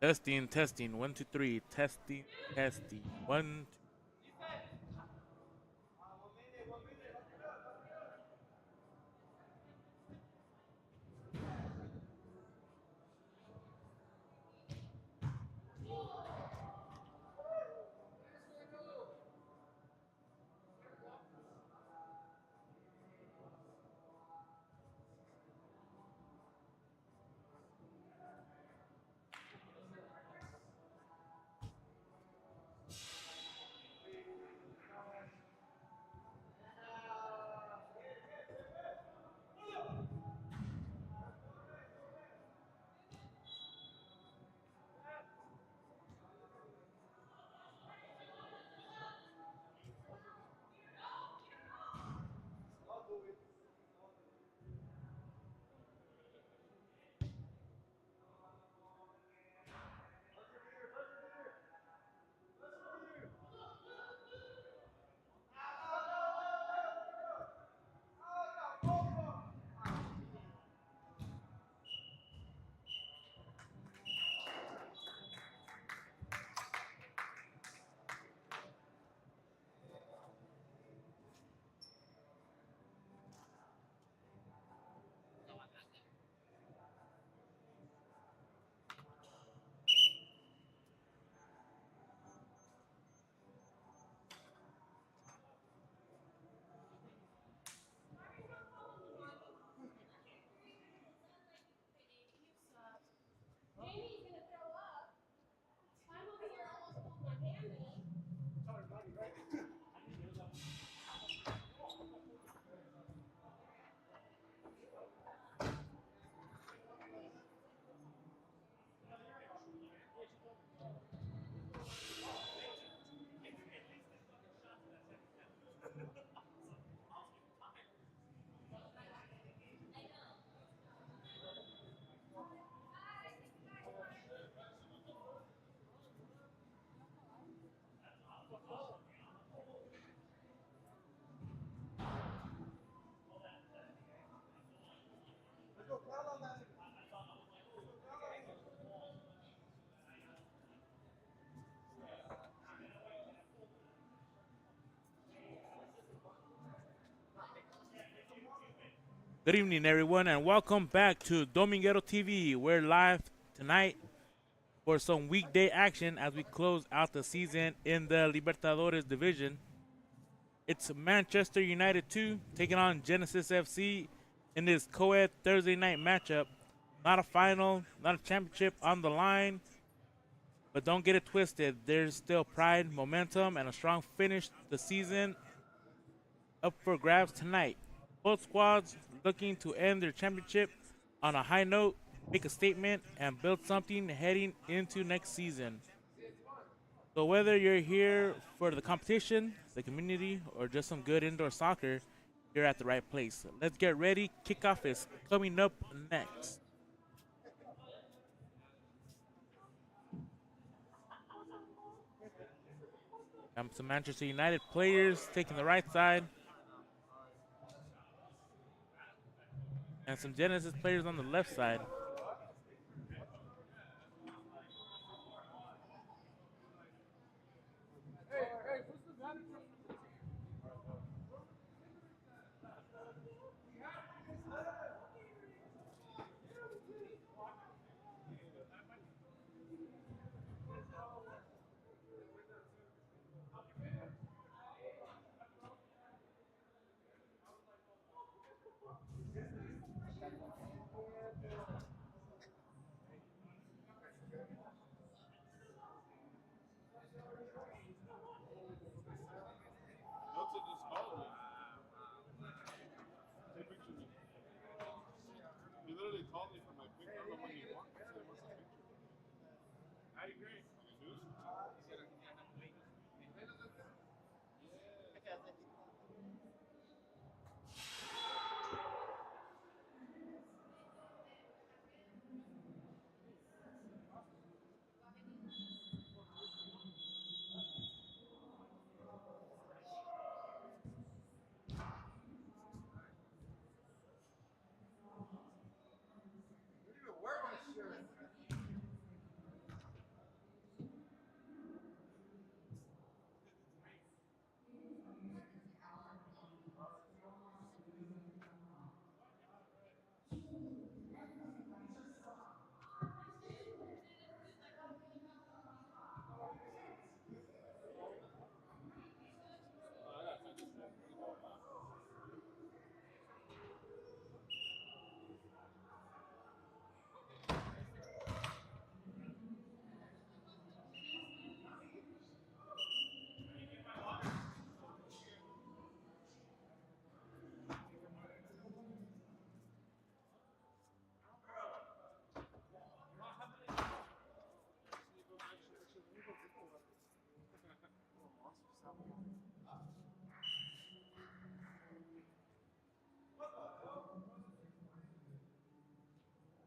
Testing, testing. 1, 2, 3. Testing, testing. 1, 2. Good evening, everyone, and welcome back to Dominguero TV. We're live tonight for some weekday action as we close out the season in the Libertadores division. It's Manchester United 2 taking on Genesis FC in this co-ed Thursday night matchup. Not a final, not a championship on the line, but don't get it twisted. There's still pride, momentum, and a strong finish to the season up for grabs tonight. Both squads looking to end their championship on a high note, make a statement, and build something heading into next season. So whether you're here for the competition, the community, or just some good indoor soccer, you're at the right place. Let's get ready. Kickoff is coming up next. Some Manchester United players taking the right side, and some Genesis players on the left side.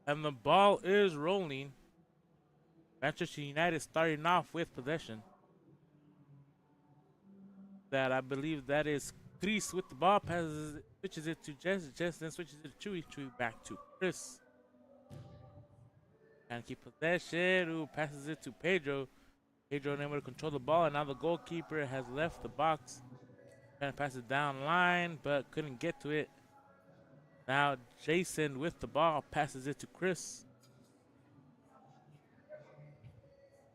And the ball is rolling. Manchester United starting off with possession. That I believe that is Chris with the ball, switches it to Jess. Jess then switches it to Chewy. Chewy back to Chris. And keep possession. Ooh, passes it to Pedro. Pedro unable to control the ball, and now the goalkeeper has left the box. Trying to pass it down line, but couldn't get to it. Now Jason with the ball passes it to Chris.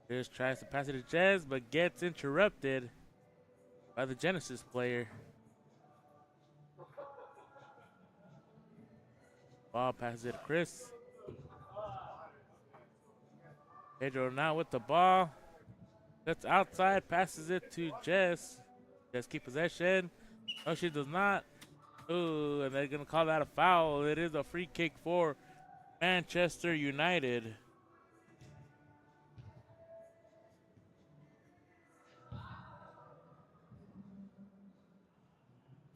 Chris tries to pass it to Jez, but gets interrupted by the Genesis player. Ball passes it to Chris. Pedro now with the ball. That's outside, passes it to Jess. Jess keep possession. No, she does not. Ooh, and they're going to call that a foul. It is a free kick for Manchester United.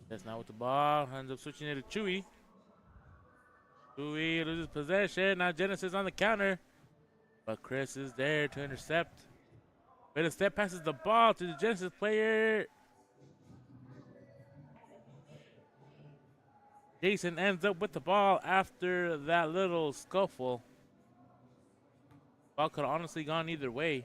Jess now with the ball. Ends up switching it to Chewy. Chewy loses possession. Now Genesis on the counter. But Chris is there to intercept. But instead passes the ball to the Genesis player. Jason ends up with the ball after that little scuffle. Ball could have honestly gone either way.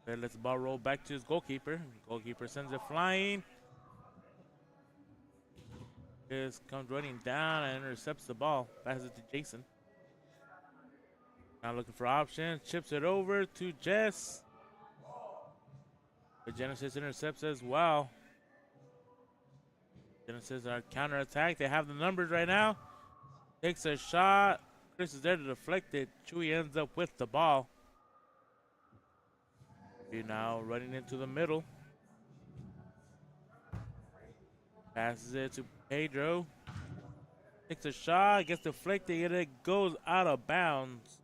Then lets the ball roll back to his goalkeeper. Goalkeeper sends it flying. Just comes running down and intercepts the ball. Passes it to Jason. Now looking for options. Chips it over to Jess. But Genesis intercepts as well. Genesis are counterattack. They have the numbers right now. Takes a shot. Chris is there to deflect it. Chewy ends up with the ball. Now running into the middle. Passes it to Pedro. Takes a shot. Gets deflected. And it goes out of bounds.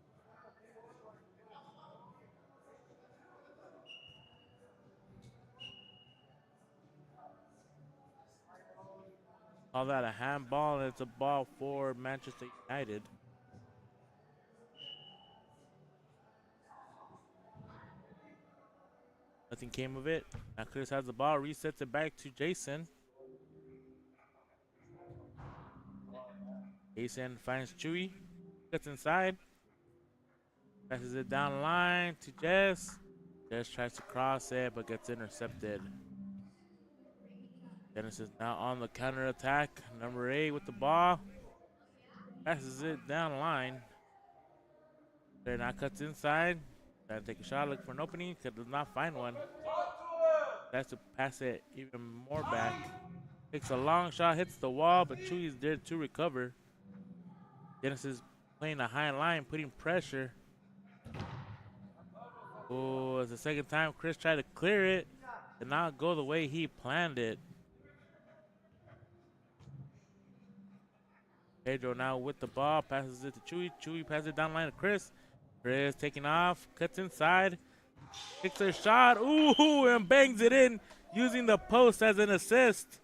Call that a handball, and it's a ball for Manchester United. Nothing came of it. Now Chris has the ball, resets it back to Jason. Jason finds Chewy, gets inside, passes it down the line to Jess. Jess tries to cross it, but gets intercepted. Genesis now on the counter attack. Number 8 with the ball. Passes it down the line. There now cuts inside. Trying to take a shot, look for an opening. Does not find one. Tries to pass it even more back. Takes a long shot, hits the wall, but Chewy is there to recover. Genesis playing a high line, putting pressure. Oh, it's the second time Chris tried to clear it. Did not go the way he planned it. Pedro now with the ball, passes it to Chewy. Chewy passes it down the line to Chris. Chris taking off, cuts inside, takes a shot, ooh, and bangs it in using the post as an assist.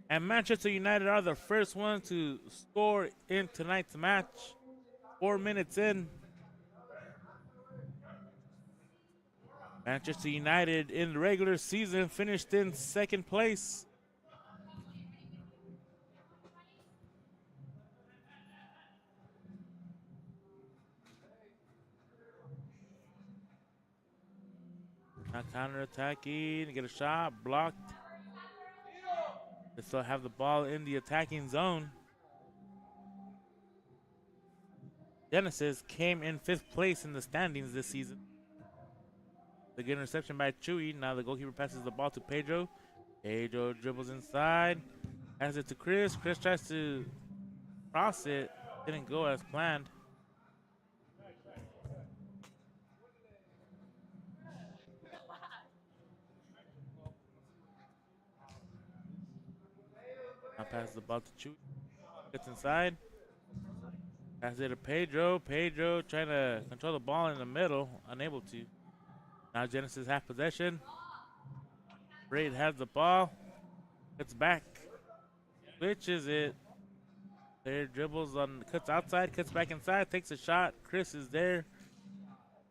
And Manchester United are the first ones to score in tonight's match. 4 minutes in. Manchester United in the regular season finished in second place. Now counter-attacking, get a shot, blocked. They still have the ball in the attacking zone. Genesis came in 5th place in the standings this season. The good interception by Chewy. Now the goalkeeper passes the ball to Pedro. Pedro dribbles inside, passes it to Chris. Chris tries to cross it, didn't go as planned. Now passes the ball to Chewy. Gets inside. Passes it to Pedro. Pedro trying to control the ball in the middle, unable to. Now Genesis have possession. Braid has the ball. Gets back. Switches it. There dribbles on, cuts outside, cuts back inside, takes a shot. Chris is there.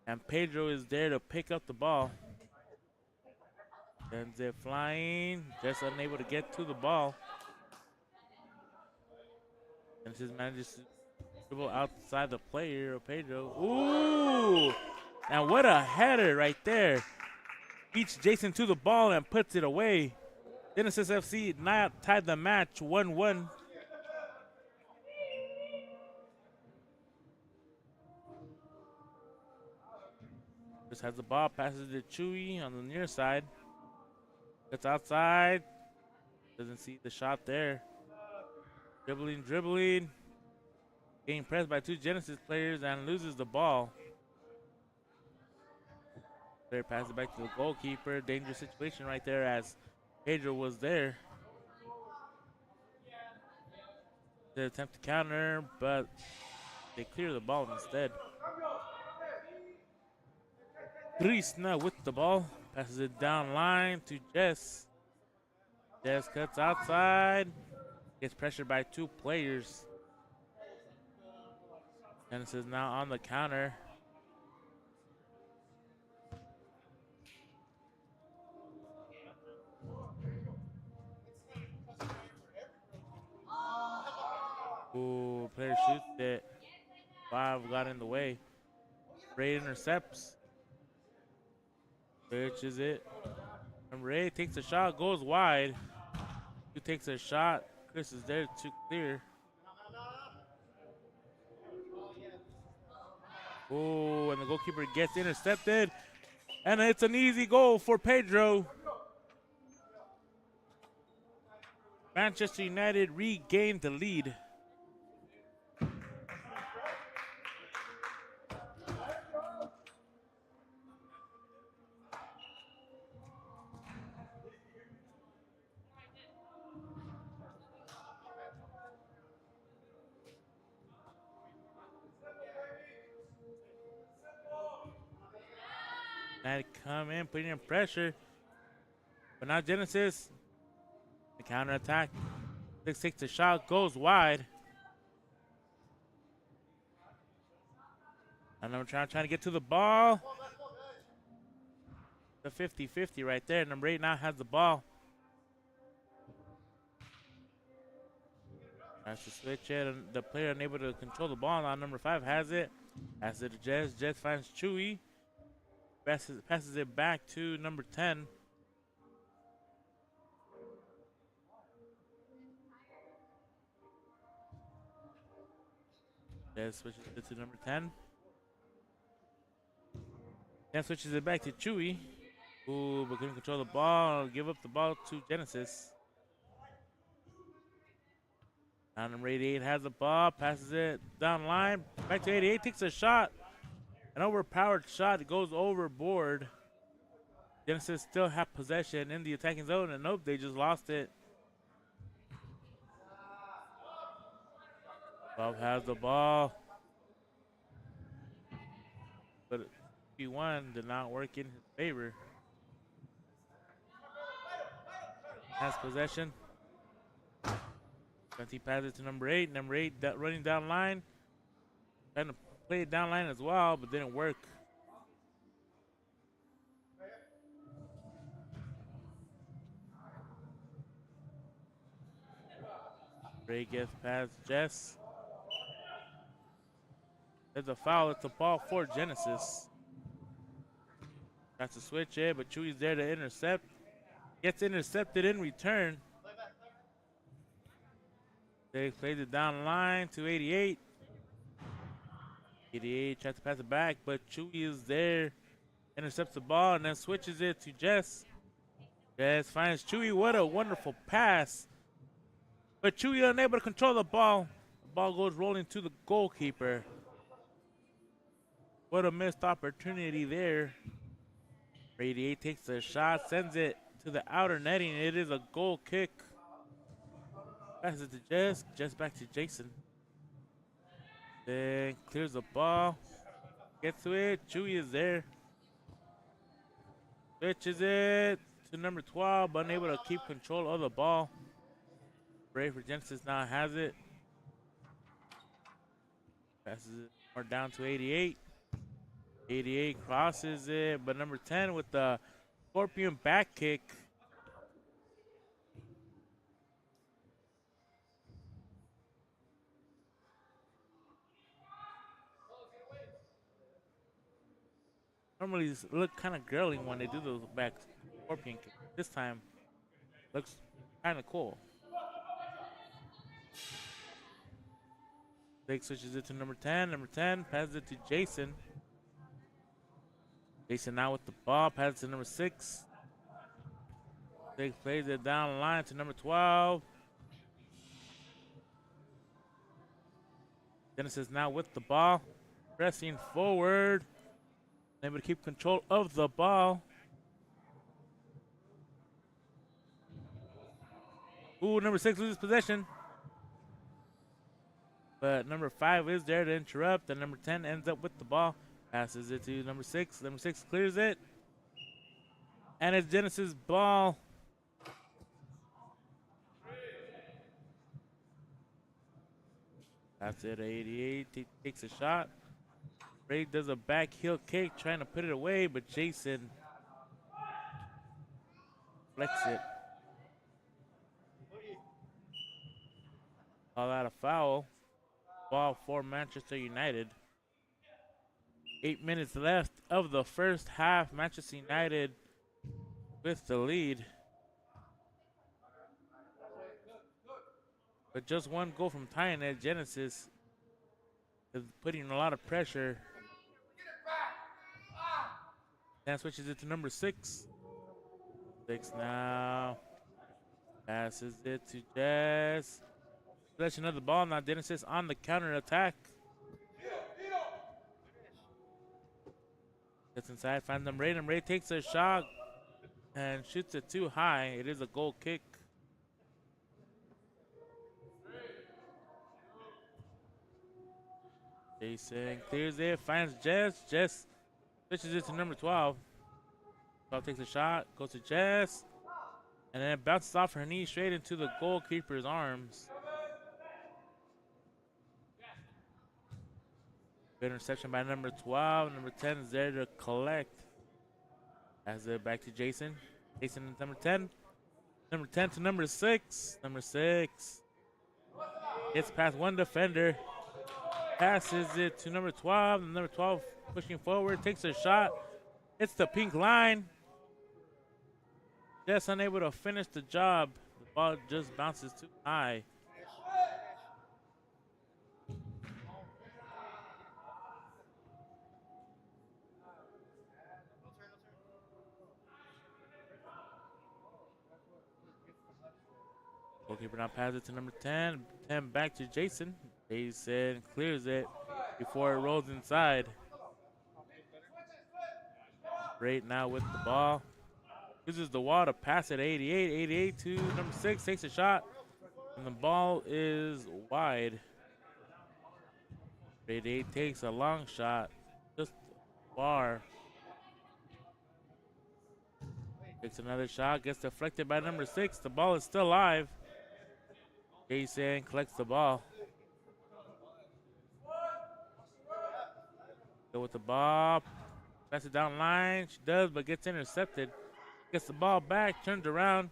And Pedro is there to pick up the ball. Sends it flying. Just unable to get to the ball. And just manages to dribble outside the player of Pedro. Ooh! And what a header right there. Beats Jason to the ball and puts it away. Genesis FC now tied the match 1-1. Just has the ball, passes to Chewy on the near side. Gets outside. Doesn't see the shot there. Dribbling. Getting pressed by two Genesis players and loses the ball. Player passes it back to the goalkeeper. Dangerous situation right there as Pedro was there. They attempt to counter, but they clear the ball instead. Fresno with the ball. Passes it down line to Jess. Jess cuts outside. Gets pressured by two players. Genesis now on the counter. Ooh, player shoots it. 5 got in the way. Ray intercepts. Which is it. And Ray takes a shot, goes wide. Who takes a shot? Chris is there to clear. Oh, and the goalkeeper gets intercepted. And it's an easy goal for Pedro. Manchester United regained the lead. United come in, putting in pressure. But now Genesis, the counter attack. 6 takes a shot, goes wide. And I'm trying to get to the ball. The 50-50 right there. Number 8 now has the ball. Tries to switch it, and the player unable to control the ball. Now number 5 has it. Passes it to Jess. Jess finds Chewy. Passes it back to number 10. Jess switches it to number 10. Then switches it back to Chewy. Ooh, but couldn't control the ball. Give up the ball to Genesis. Now number 88 has the ball. Passes it down line. Back to 88. Takes a shot. An overpowered shot. It goes overboard. Genesis still have possession in the attacking zone. And nope, they just lost it. Bob has the ball. But P1 did not work in his favor. Has possession. He passes it to number 8. Number 8 running down line. Trying to play it down line as well, but didn't work. Ray gets past Jess. There's a foul. It's a ball for Genesis. Tries to switch it, but Chewy's there to intercept. Gets intercepted in return. They plays it down line to 88. 88 tries to pass it back, but Chewy is there. Intercepts the ball and then switches it to Jess. Jess finds Chewy. What a wonderful pass. But Chewy unable to control the ball. The ball goes rolling to the goalkeeper. What a missed opportunity there. 88 takes a shot, sends it to the outer netting. It is a goal kick. Passes it to Jess. Jess back to Jason. Then clears the ball. Gets to it. Chewy is there. Switches it to number 12, but unable to keep control of the ball. Brave for Genesis now has it. Passes it more down to 88. 88 crosses it, but number 10 with the Scorpion back kick. Normally these look kind of girly when they do those back Scorpion kicks. This time looks kind of cool. Jake switches it to number 10. Number 10 passes it to Jason. Jason now with the ball, passes to number 6. Jake plays it down the line to number 12. Genesis now with the ball, pressing forward. Able to keep control of the ball. Ooh, number 6 loses possession. But number 5 is there to interrupt, and number 10 ends up with the ball. Passes it to number 6. Number 6 clears it. And it's Genesis' ball. That's it, 88. He takes a shot. Ray does a back heel kick, trying to put it away, but Jason flex it. All out of foul. Ball for Manchester United. 8 minutes left of the first half. Manchester United with the lead. But just one goal from tying it. Genesis is putting a lot of pressure. Dan switches it to number 6. 6 now. Passes it to Jess. Possession of the ball now. Genesis on the counter attack. Gets inside, finds them Ray, and Ray takes a shot and shoots it too high. It is a goal kick. Jason clears it, finds Jess. Jess switches it to number 12. 12 takes a shot, goes to Jess, and then it bounces off her knee straight into the goalkeeper's arms. Good interception by number 12. Number 10 is there to collect. Pass it back to Jason. Jason is number 10. Number 10 to number 6. Number 6 gets past one defender. Passes it to number 12. And number 12 pushing forward, takes a shot. It's the pink line. Just unable to finish the job. The ball just bounces too high. Goalkeeper now passes it to number 10. 10 back to Jason. Jason clears it before it rolls inside. Great now with the ball. Uses the wall to pass it 88. 88 to number 6. Takes a shot. And the ball is wide. 88 takes a long shot. Just far. Takes another shot. Gets deflected by number 6. The ball is still live. Jason collects the ball. Go with the ball. Pass it down line. She does, but gets intercepted. Gets the ball back. Turns around.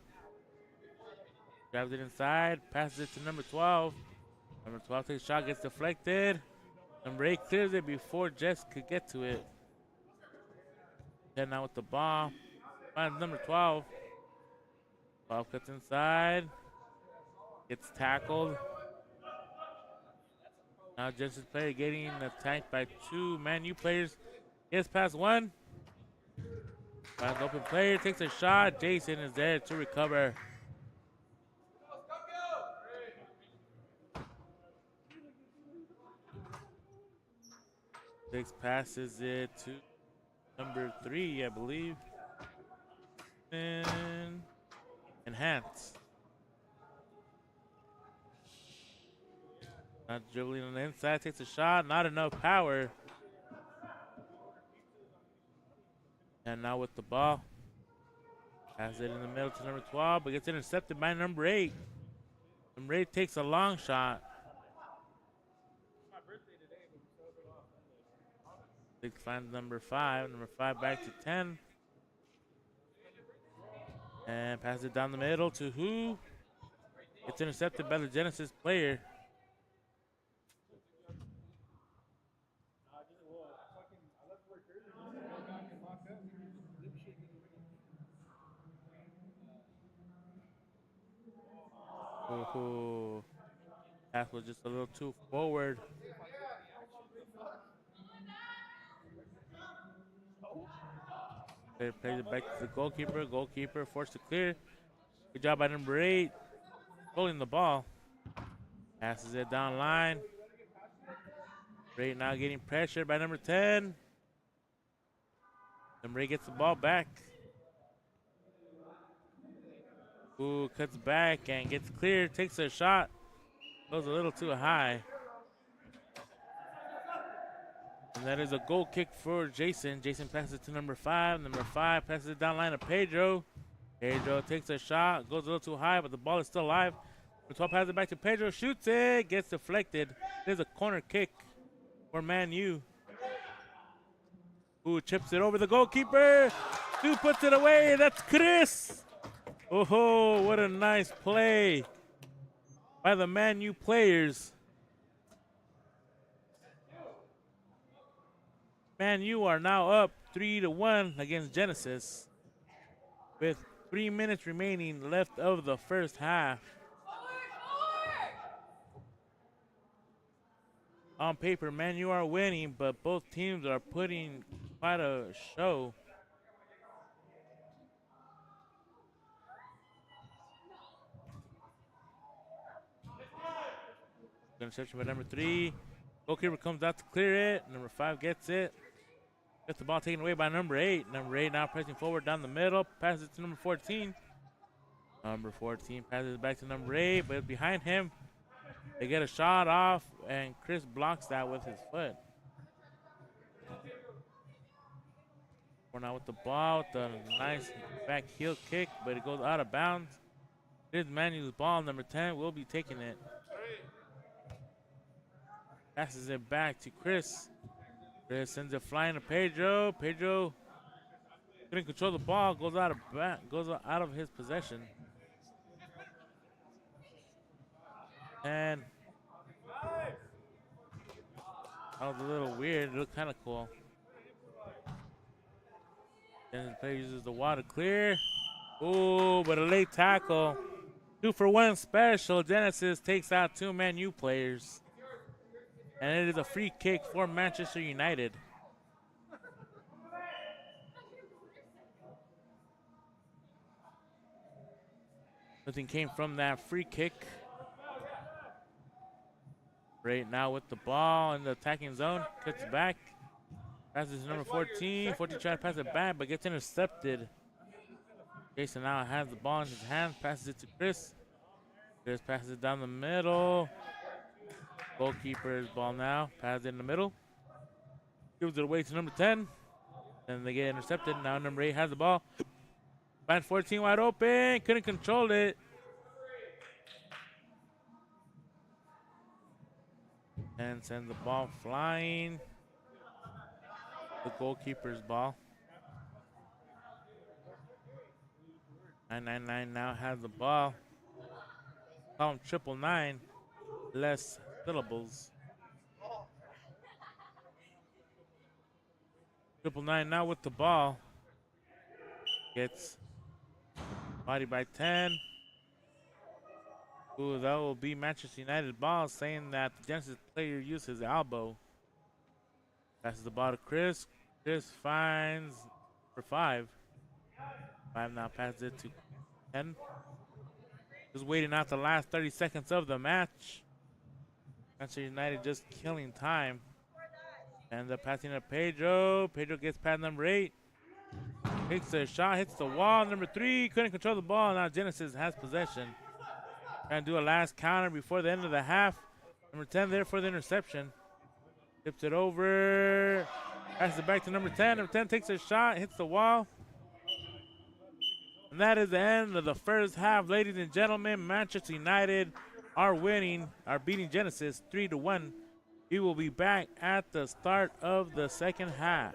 Grabs it inside. Passes it to number 12. Number 12 takes a shot. Gets deflected. Number 8 clears it before Jess could get to it. Then now with the ball. Finds number 12. 12 cuts inside. Gets tackled. Now Genesis player getting attacked by 2 Man U players. Gets past one. Finds an open player, takes a shot. Jason is there to recover. Six passes it to number 3, I believe. And enhance. Not dribbling on the inside, takes a shot, not enough power. And now with the ball. Passes it in the middle to number 12, but gets intercepted by number 8. Number 8 takes a long shot. 6 finds number 5. Number 5 back to 10. And passes it down the middle to who? It's intercepted by the Genesis player. Ooh, pass was just a little too forward. Player plays it back to the goalkeeper. Goalkeeper forced to clear. Good job by number 8. Holding the ball. Passes it down line. Number 8 now getting pressured by number 10. Number 8 gets the ball back. Ooh, cuts back and gets cleared. Takes a shot. Goes a little too high. And that is a goal kick for Jason. Jason passes it to number 5. Number 5 passes it down line to Pedro. Pedro takes a shot. Goes a little too high, but the ball is still alive. Number 12 passes it back to Pedro. Shoots it. Gets deflected. There's a corner kick for Man U. Who chips it over the goalkeeper. Who puts it away? That's Chris. Oh, what a nice play by the Man U players. Man U are now up 3-1 against Genesis with 3 minutes remaining left of the first half. On paper, Man U are winning, but both teams are putting quite a show. Interception by number 3. Goalkeeper comes out to clear it. Number 5 gets it. Gets the ball taken away by number 8. Number 8 now pressing forward down the middle. Passes it to number 14. Number 14 passes it back to number 8, but behind him. They get a shot off, and Chris blocks that with his foot. We're now with the ball with a nice back heel kick, but it goes out of bounds. Here's Man U's ball. Number 10 will be taking it. Passes it back to Chris. Chris sends it flying to Pedro. Pedro couldn't control the ball. Goes out of his possession. And that was a little weird. It looked kind of cool. Then the player uses the wall to clear. Ooh, but a late tackle. 2-for-1 special. Genesis takes out 2 Man U players. And it is a free kick for Manchester United. Nothing came from that free kick. Right now with the ball in the attacking zone. Cuts back. Passes to number 14. 14 tries to pass it back, but gets intercepted. Jason now has the ball in his hand. Passes it to Chris. Chris passes it down the middle. Goalkeeper's ball now. Passes it in the middle. Gives it away to number 10. Then they get intercepted. Now number 8 has the ball. Finds 14 wide open. Couldn't control it. And sends the ball flying. The goalkeeper's ball. 999 now has the ball. Call him 999. Less syllables. 999 now with the ball. Gets bodied by 10. Ooh, that will be Manchester United ball, saying that the Genesis player used his elbow. Passes the ball to Chris. Chris finds for 5. 5 now passes it to 10. Just waiting out the last 30 seconds of the match. Manchester United just killing time. And the passing to Pedro. Pedro gets past number 8. Takes a shot, hits the wall. Number 3 couldn't control the ball. Now Genesis has possession. Trying to do a last counter before the end of the half. Number 10 there for the interception. Tips it over. Passes it back to number 10. Number 10 takes a shot, hits the wall. And that is the end of the first half, ladies and gentlemen. Manchester United are beating Genesis 3-1. We will be back at the start of the second half.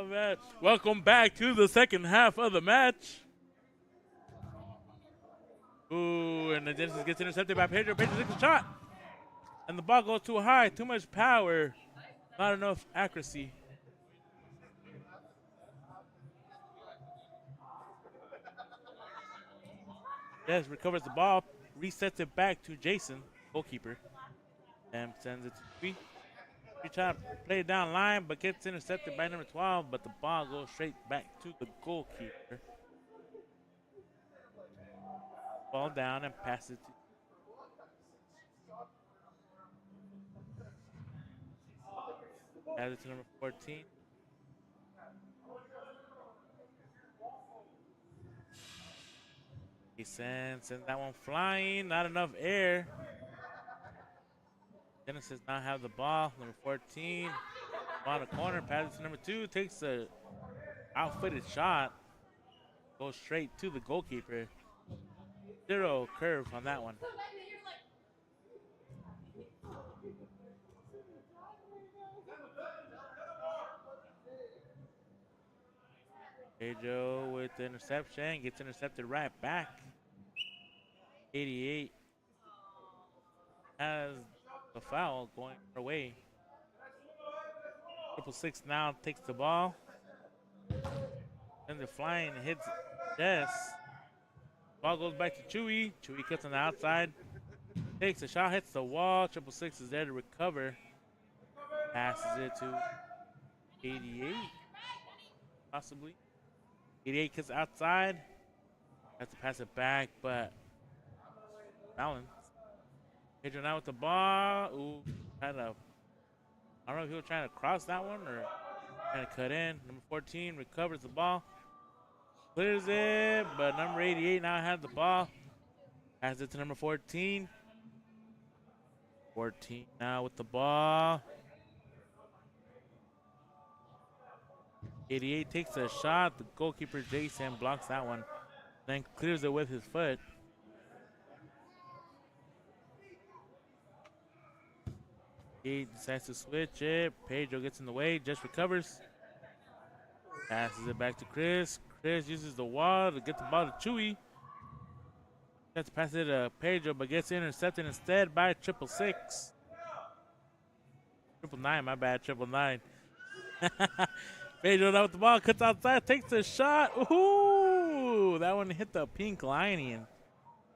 Man. Welcome back to the second half of the match. Ooh, and the Genesis gets intercepted by Pedro. Pedro takes a shot. And the ball goes too high. Too much power. Not enough accuracy. Yes, recovers the ball. Resets it back to Jason, goalkeeper. And sends it to Tweet. He tries to play it down line, but gets intercepted by number 12. But the ball goes straight back to the goalkeeper. Ball down and passes it to number 14. He sends that one flying. Not enough air. Genesis now have the ball. Number 14. On the corner. Passes to number 2. Takes a outfitted shot. Goes straight to the goalkeeper. Zero curve on that one. Pedro with the interception. Gets intercepted right back. 88 has the foul going away. 666 now takes the ball. Sends it flying, hits Jess. Ball goes back to Chewy. Chewy cuts on the outside. Takes a shot, hits the wall. 666 is there to recover. Passes it to 88. Possibly. 88 cuts outside. Has to pass it back, but balance. Pedro now with the ball. Ooh, I don't know if he was trying to cross that one or trying to cut in. Number 14 recovers the ball. Clears it, but number 88 now has the ball. Passes it to number 14. 14 now with the ball. 88 takes a shot. The goalkeeper, Jason, blocks that one. Then clears it with his foot. He decides to switch it. Pedro gets in the way, just recovers. Passes it back to Chris. Chris uses the wall to get the ball to Chewy. Let's pass it to Pedro, but gets intercepted instead by 666. 999, my bad, 999. Pedro down with the ball, cuts outside, takes a shot. Ooh, that one hit the pink lining.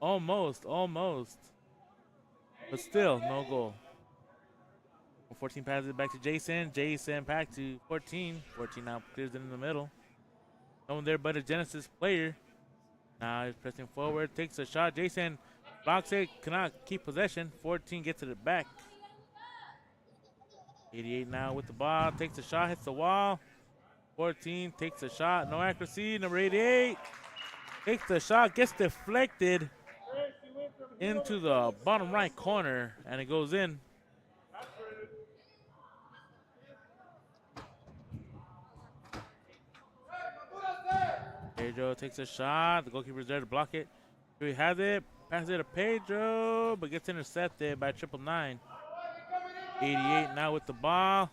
Almost. But still, no goal. 14 passes it back to Jason. Jason back to 14. 14 now clears it in the middle. No one there but a Genesis player. Now he's pressing forward, takes a shot. Jason blocks it, cannot keep possession. 14 gets it back. 88 now with the ball, takes a shot, hits the wall. 14 takes a shot, no accuracy. Number 88 takes the shot, gets deflected into the bottom right corner, and it goes in. Pedro takes a shot. The goalkeeper's there to block it. Here he has it. Passes it to Pedro, but gets intercepted by 999. 88 now with the ball.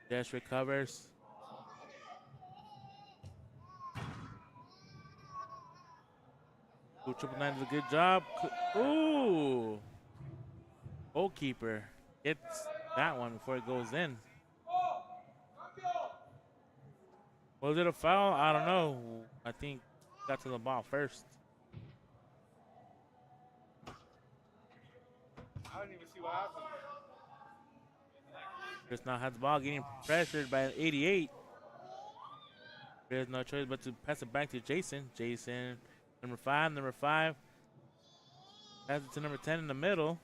Dash recovers. Ooh, 999 does a good job. Ooh. Goalkeeper gets that one before it goes in. Was it a foul? I don't know. I think got to the ball first. I didn't even see what happened. Chris now has the ball, getting pressured by 88. There's no choice but to pass it back to Jason. Jason, number 5. Pass it to number 10 in the middle.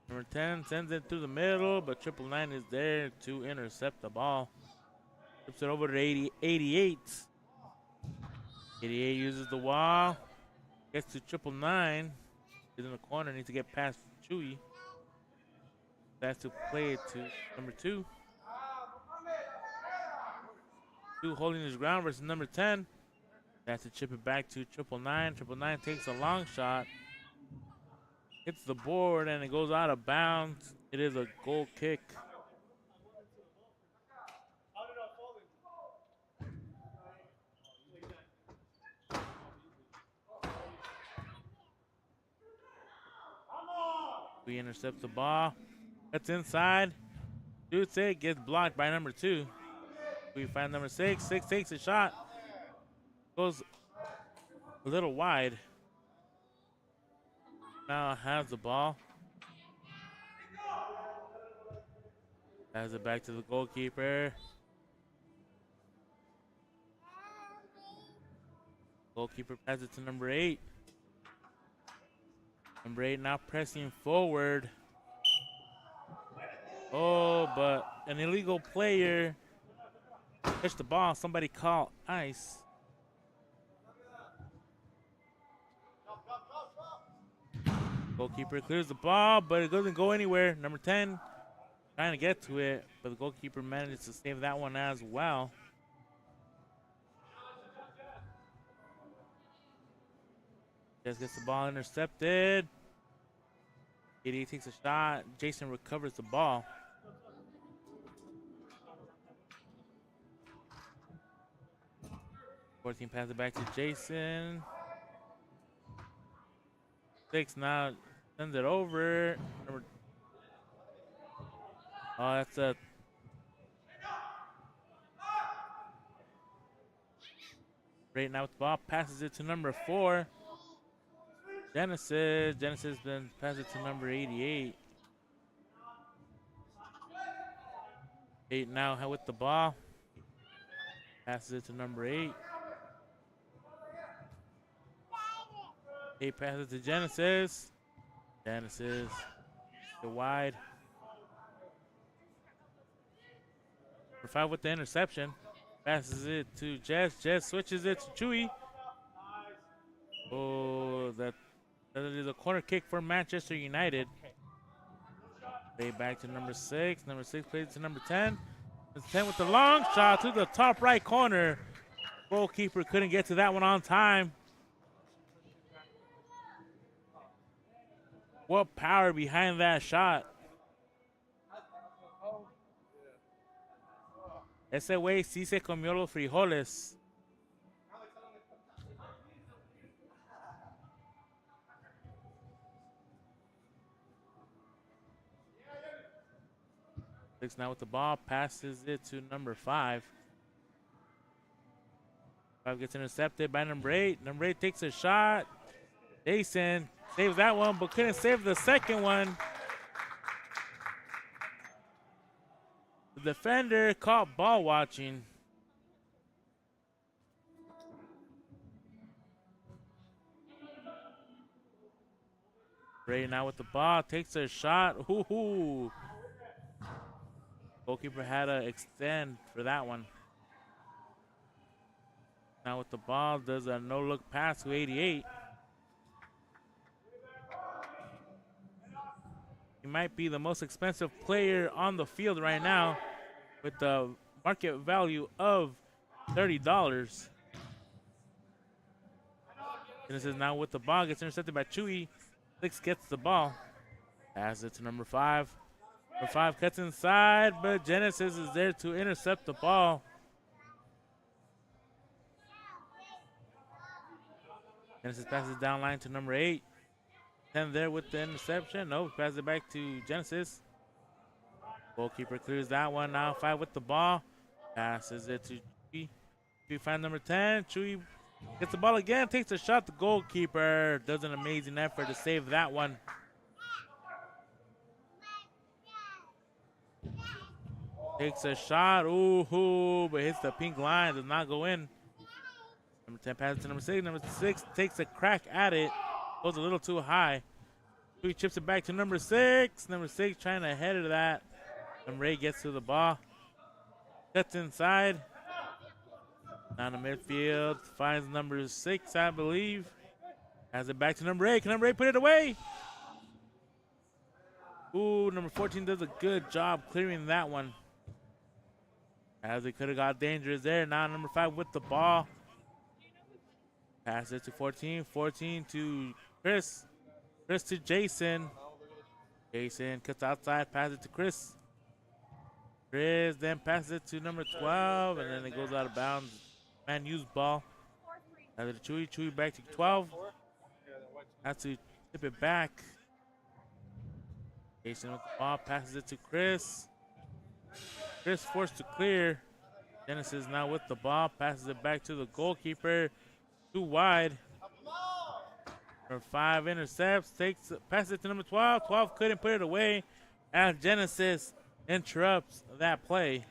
Number 10 sends it through the middle, but 999 is there to intercept the ball. Flips it over to 88. 88 uses the wall. Gets to 999. He's in the corner, needs to get past Chewy. That's to play it to number 2. 2 holding his ground versus number 10. That's to chip it back to 999. 999 takes a long shot. Hits the board and it goes out of bounds. It is a goal kick. We intercept the ball. That's inside. Shoots it, gets blocked by number 2. We find number 6. 6 takes a shot. Goes a little wide. Now has the ball. Has it back to the goalkeeper. Goalkeeper passes it to number 8. Number 8 now pressing forward. Oh, but an illegal player touched the ball. Somebody called ice. Goalkeeper clears the ball, but it doesn't go anywhere. Number 10 trying to get to it, but the goalkeeper manages to save that one as well. Just gets the ball intercepted. 88 takes a shot. Jason recovers the ball. Team passes it back to Jason. 6 now sends it over. Oh, that's a. Right now with the ball, passes it to number 4. Genesis then passes it to number 88. 8 now with the ball. Passes it to number 8. 8 passes to Genesis. Genesis to wide. For 5 with the interception. Passes it to Jess. Jess switches it to Chewy. Oh, that is a corner kick for Manchester United. Play back to number 6. Number 6 plays to number 10. It's 10 with the long shot to the top right corner. Goalkeeper couldn't get to that one on time. What power behind that shot. Ese güey sí se comió los frijoles. 6 now with the ball, passes it to number 5. 5 gets intercepted by number 8. Number 8 takes a shot. Jason saves that one, but couldn't save the second one. The defender caught ball watching. Ray now with the ball, takes a shot. Ooh. Goalkeeper had to extend for that one. Now with the ball, does a no-look pass to 88. He might be the most expensive player on the field right now with the market value of $30. Genesis now with the ball, gets intercepted by Chewy. 6 gets the ball. Passes it to number 5. Number 5 cuts inside, but Genesis is there to intercept the ball. Genesis passes down line to number 8. 10 there with the interception. Nope, passes it back to Genesis. Goalkeeper clears that one. Now 5 with the ball. Passes it to Chewy. Chewy finds number 10. Chewy gets the ball again, takes a shot. The goalkeeper does an amazing effort to save that one. Takes a shot, ooh, but hits the pink line, does not go in. Number 10 passes to number 6. Number 6 takes a crack at it, goes a little too high. He chips it back to number 6. Number 6 trying to head to that. Number 8 gets to the ball. Cuts inside. Down the midfield, finds number 6, I believe. Has it back to number 8. Can number 8 put it away? Ooh, number 14 does a good job clearing that one. As it could have got dangerous there. Now number 5 with the ball. Pass it to 14. 14 to Chris. Chris to Jason. Jason cuts outside, passes it to Chris. Chris then passes it to number 12, and then it goes out of bounds. Man used ball. Pass it to Chewy. Chewy back to 12. Has to tip it back. Jason with the ball, passes it to Chris. Chris forced to clear. Genesis now with the ball, passes it back to the goalkeeper. Too wide. Number 5 intercepts, passes it to number 12. 12 couldn't put it away as Genesis interrupts that play.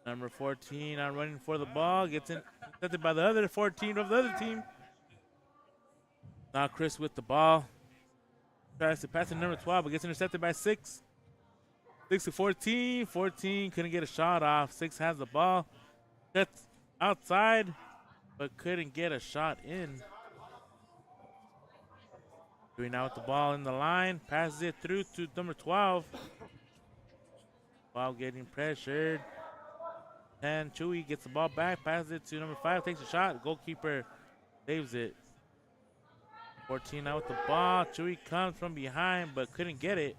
Number 14 on running for the ball, gets intercepted by the other 14 of the other team. Now Chris with the ball. Tries to pass to number 12, but gets intercepted by 6. 6 to 14. 14 couldn't get a shot off. 6 has the ball. Cuts outside, but couldn't get a shot in. Doing now with the ball in the line. Passes it through to number 12. While getting pressured. 10, Chewy gets the ball back. Passes it to number 5. Takes a shot. Goalkeeper saves it. 14 now with the ball. Chewy comes from behind, but couldn't get it.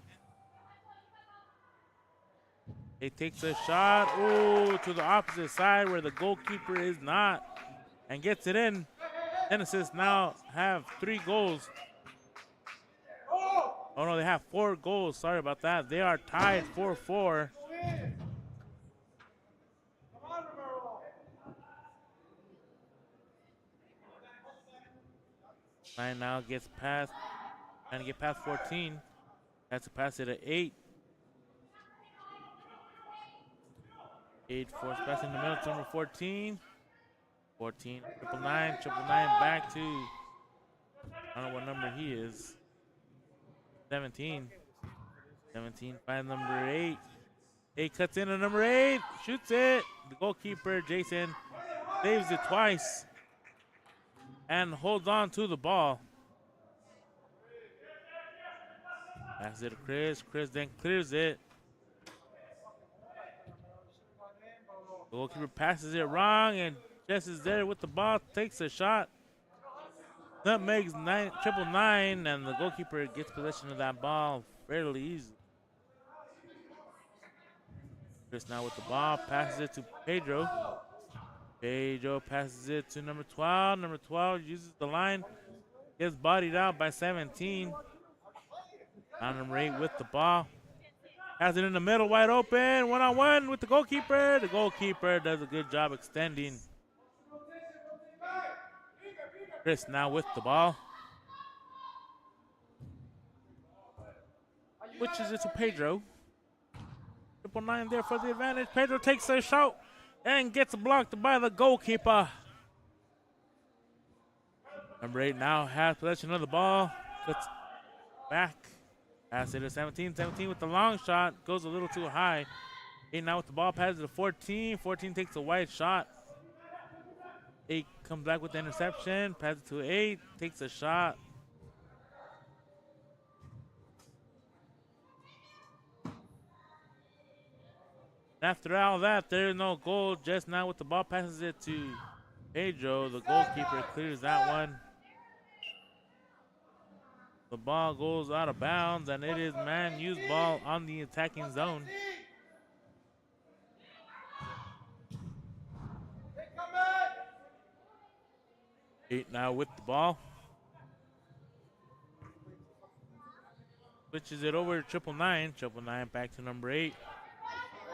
He takes a shot, ooh, to the opposite side where the goalkeeper is not, and gets it in. Genesis now have 3 goals. Oh no, they have 4 goals. Sorry about that. They are tied 4-4. Nine now gets past, trying to get past 14. Has to pass it at 8. 8 force pass in the middle to number 14. 14, 999, 999 back to, I don't know what number he is. 17. 17 finds number 8. 8 cuts in on number 8, shoots it. The goalkeeper, Jason, saves it twice and holds on to the ball. Passes it to Chris. Chris then clears it. The goalkeeper passes it wrong, and Jess is there with the ball, takes a shot. Nutmegs 999, and the goalkeeper gets possession of that ball fairly easily. Chris now with the ball, passes it to Pedro. Pedro passes it to number 12. Number 12 uses the line, gets bodied out by 17. Now number 8 with the ball. Has it in the middle, wide open. One-on-one with the goalkeeper. The goalkeeper does a good job extending. Chris now with the ball. Switches it to Pedro. 999 there for the advantage. Pedro takes a shot and gets blocked by the goalkeeper. Number 8 now has possession of the ball. Cuts back. Pass it to 17. 17 with the long shot. Goes a little too high. 8 now with the ball. Passes to 14. 14 takes a wide shot. 8 comes back with the interception. Passes to 8. Takes a shot. After all that, there's no goal. Just now with the ball, passes it to Pedro. The goalkeeper clears that one. The ball goes out of bounds, and it is Man U's ball on the attacking zone. Eight now with the ball. Switches it over to 999. 999 back to number 8.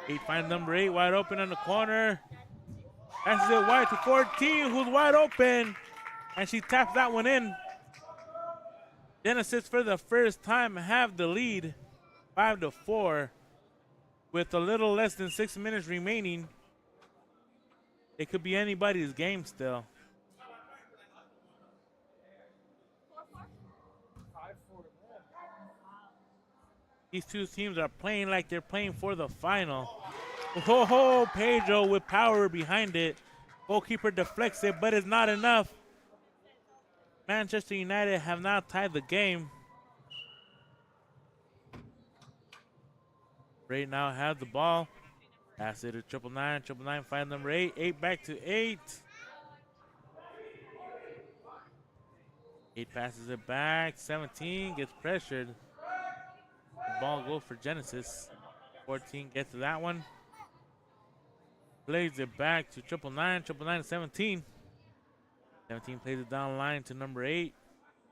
8 finds number 8 wide open in the corner. Passes it wide to 14, who's wide open. And she taps that one in. Genesis for the first time have the lead 5-4 with a little less than 6 minutes remaining. It could be anybody's game still. These two teams are playing like they're playing for the final. Oh, Pedro with power behind it. Goalkeeper deflects it, but it's not enough. Manchester United have now tied the game. Right now has the ball. Pass it to 999. 999 finds number 8. 8 back to 8. 8 passes it back. 17 gets pressured. The ball goes for Genesis. 14 gets to that one. Plays it back to 999. 999 to 17. 17 plays it down the line to number 8.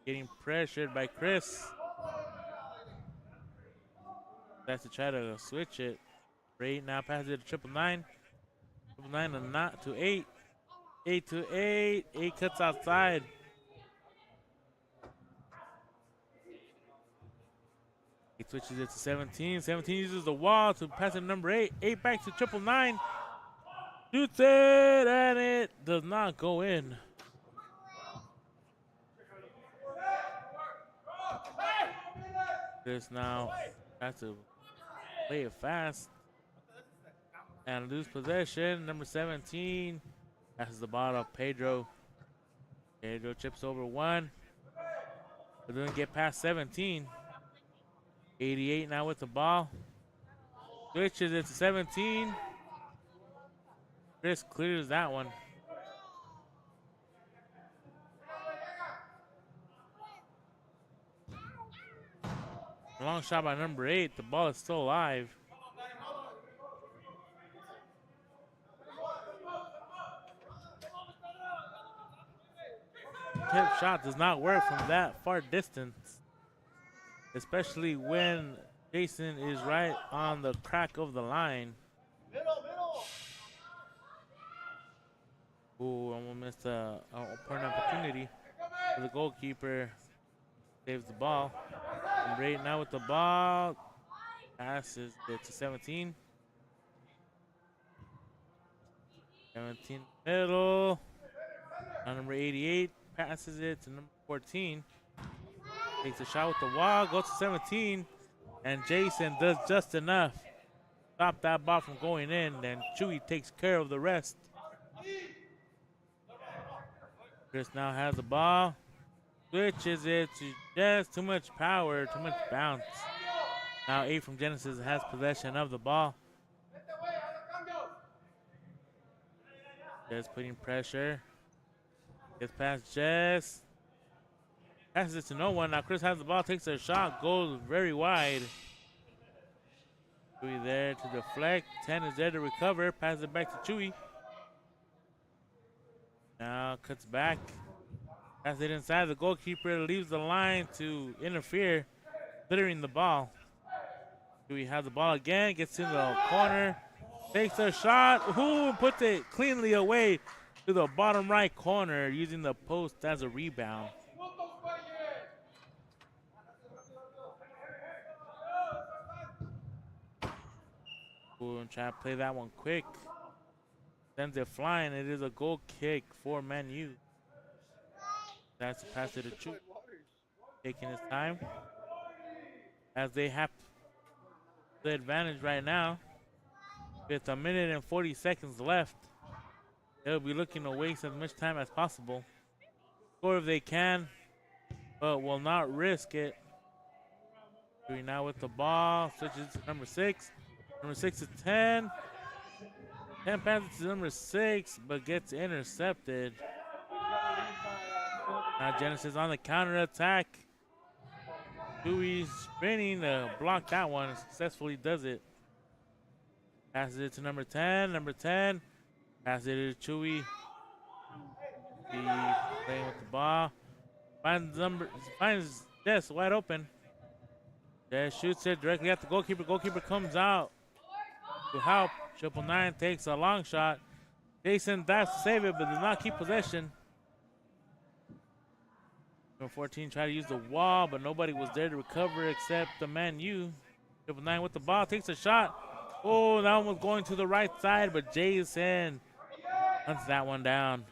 Getting pressured by Chris. That's to try to switch it. 8 now passes it to 999. 999 to not to 8. 8 to 8. 8 cuts outside. He switches it to 17. 17 uses the wall to pass it to number 8. 8 back to 999. Shoots it, and it does not go in. Chris now has to play it fast and lose possession. Number 17 passes the ball to Pedro. Pedro chips over 1, but doesn't get past 17. 88 now with the ball. Switches it to 17. Chris clears that one. Long shot by number 8. The ball is still alive. Tip shot does not work from that far distance, especially when Jason is right on the crack of the line. Ooh, almost missed an important opportunity for the goalkeeper. Saves the ball. Number 8 now with the ball. Passes it to 17. 17 middle. Now number 88 passes it to number 14. Takes a shot with the wall. Goes to 17. And Jason does just enough. Stop that ball from going in. Then Chewy takes care of the rest. Chris now has the ball. Switches it to just too much power, too much bounce. Now 8 from Genesis has possession of the ball. Just putting pressure. Gets past Jess. Passes it to no one. Now Chris has the ball, takes a shot, goes very wide. Chewy there to deflect. 10 is there to recover. Passes it back to Chewy. Now cuts back. Passes it inside. The goalkeeper leaves the line to interfere, clearing the ball. Chewy has the ball again, gets in the corner, takes a shot, ooh, puts it cleanly away to the bottom right corner, using the post as a rebound. Ooh, and try to play that one quick. Sends it flying. It is a goal kick for Man U. That's to pass it to Chu. Taking his time. As they have the advantage right now. With a minute and 40 seconds left. They'll be looking to waste as much time as possible. Score if they can, but will not risk it. Chewy now with the ball. Switches to number 6. Number 6 is 10. 10 passes to number 6, but gets intercepted. Now Genesis on the counter attack. Chewy spinning to block that one. Successfully does it. Passes it to number 10. Number 10 passes it to Chewy. Playing with the ball. Finds Jess wide open. Jess shoots it directly at the goalkeeper. Goalkeeper comes out to help. 999 takes a long shot. Jason dives to save it, but does not keep possession. Number 14 tried to use the wall, but nobody was there to recover except the Man U. 999 with the ball, takes a shot. Oh, that one was going to the right side, but Jason hunts that one down.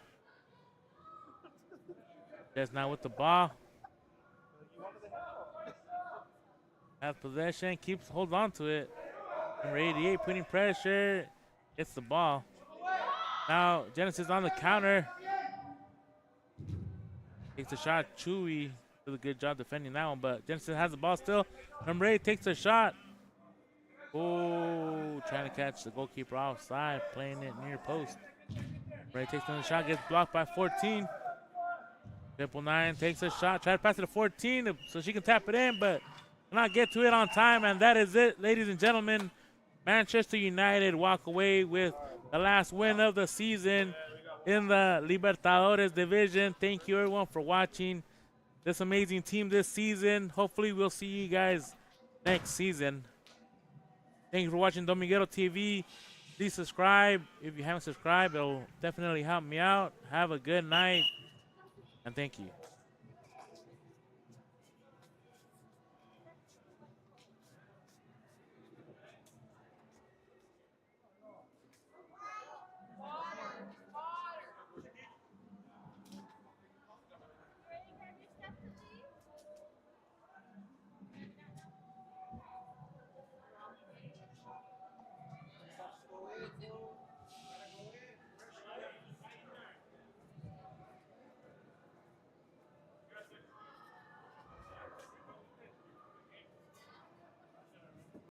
Just now with the ball. Has possession, holds on to it. Number 88 putting pressure, gets the ball. Now Genesis on the counter. Takes a shot. Chewy does a good job defending that one, but Genesis has the ball still. Number 8 takes a shot. Oh, trying to catch the goalkeeper offside, playing it near post. Number 8 takes another shot, gets blocked by 14. 999 takes a shot, try to pass it to 14 so she can tap it in, but cannot get to it on time, and that is it, ladies and gentlemen. Manchester United walk away with the last win of the season in the Libertadores division. Thank you everyone for watching this amazing team this season. Hopefully we'll see you guys next season. Thank you for watching Dominguero TV. Please subscribe. If you haven't subscribed, it'll definitely help me out. Have a good night, and thank you.